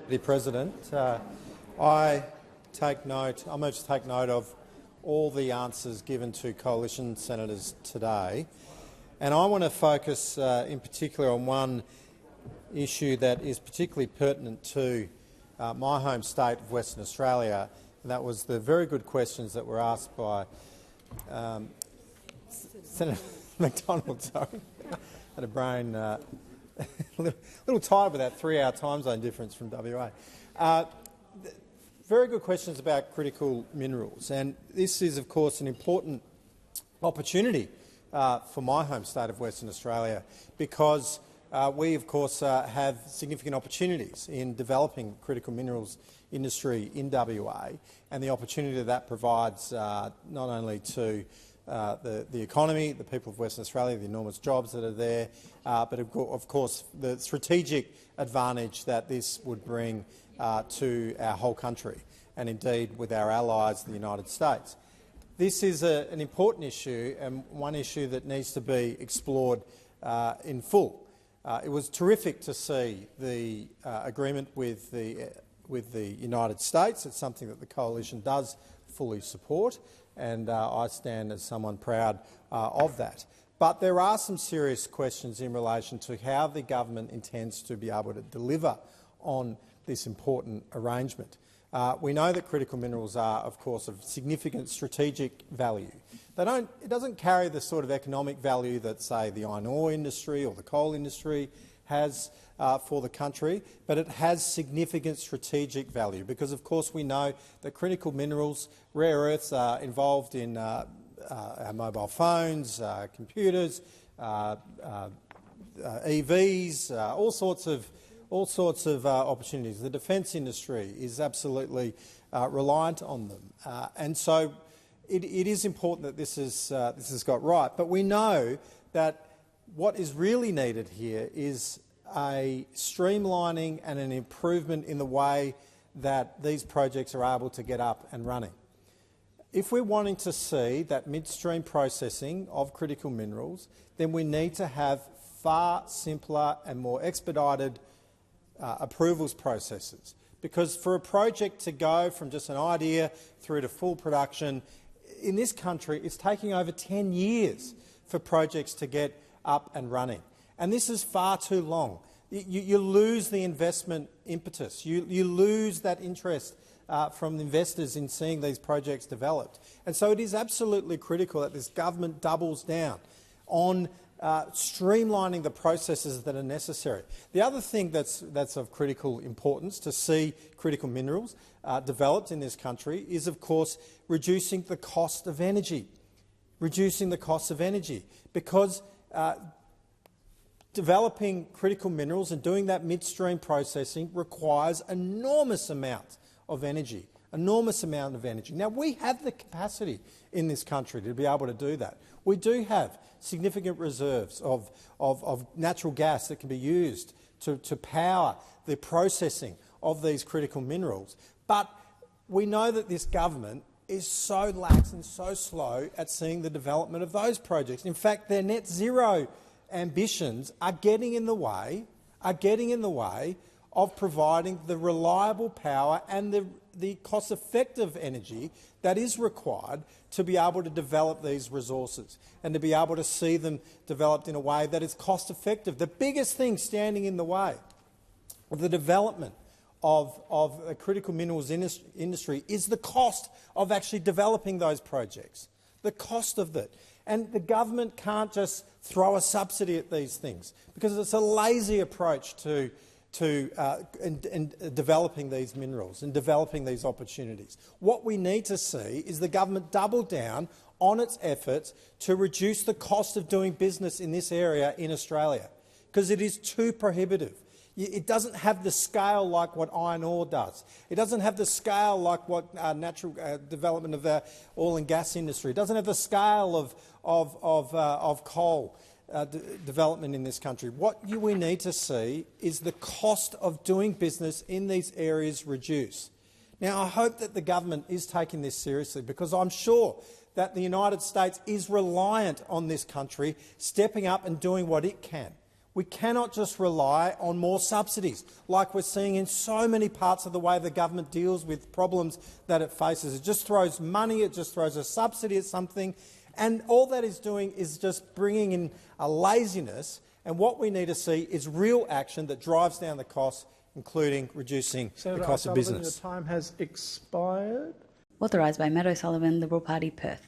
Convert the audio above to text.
Deputy President, I move to take note of all the answers given to coalition senators today, and I want to focus in particular on one issue that is particularly pertinent to my home state of Western Australia, and that was the very good questions that were asked by Senator McDonald. Sorry, had a brain a little tired with that 3-hour time zone difference from WA. Very good questions about critical minerals, and this is, of course, an important opportunity for my home state of Western Australia, because we, of course, have significant opportunities in developing critical minerals industry in WA, and the opportunity that provides not only to the economy, the people of Western Australia, the enormous jobs that are there, but of course the strategic advantage that this would bring to our whole country, and indeed with our allies, the United States. This is an important issue, and one issue that needs to be explored in full. It was terrific to see the agreement with the United States. It's something that the coalition does fully support, and I stand as someone proud of that. But there are some serious questions in relation to how the government intends to be able to deliver on this important arrangement. We know that critical minerals are, of course, of significant strategic value. It doesn't carry the sort of economic value that, say, the iron ore industry or the coal industry has for the country, but it has significant strategic value because, of course, we know that critical minerals, rare earths, are involved in our mobile phones, computers, EVs, all sorts of opportunities. The defence industry is absolutely reliant on them, and so it is important that this is got right. But we know that what is really needed here is a streamlining and an improvement in the way that these projects are able to get up and running. If we're wanting to see that midstream processing of critical minerals, then we need to have far simpler and more expedited approvals processes, because for a project to go from just an idea through to full production in this country, it's taking over 10 years for projects to get up and running, and this is far too long. You lose the investment impetus. You lose that interest from investors in seeing these projects developed, and so it is absolutely critical that this government doubles down on streamlining the processes that are necessary. The other thing that's of critical importance to see critical minerals developed in this country is, of course, reducing the cost of energy. Because developing critical minerals and doing that midstream processing requires enormous amount of energy. Now, we have the capacity in this country to be able to do that. We do have significant reserves of natural gas that can be used to power the processing of these critical minerals. But we know that this government is so lax and so slow at seeing the development of those projects. In fact, their net zero ambitions are getting in the way of providing the reliable power and the cost-effective energy that is required to be able to develop these resources and to be able to see them developed in a way that is cost-effective. The biggest thing standing in the way of the development of the critical minerals industry is the cost of actually developing those projects, the cost of it. And the government can't just throw a subsidy at these things, because it's a lazy approach to developing these minerals and developing these opportunities. What we need to see is the government double down on its efforts to reduce the cost of doing business in this area in Australia, because it is too prohibitive. It doesn't have the scale like what iron ore does. It doesn't have the scale like what natural development of the oil and gas industry. It doesn't have the scale of coal development in this country. What we need to see is the cost of doing business in these areas reduce. Now, I hope that the government is taking this seriously, because I'm sure that the United States is reliant on this country stepping up and doing what it can. We cannot just rely on more subsidies, like we're seeing in so many parts of the way the government deals with problems that it faces. It just throws money, it just throws a subsidy at something, and all that is doing is just bringing in a laziness, and what we need to see is real action that drives down the costs, including reducing the cost of business. Your time has expired. Authorised by Matt O'Sullivan, Liberal Party, Perth.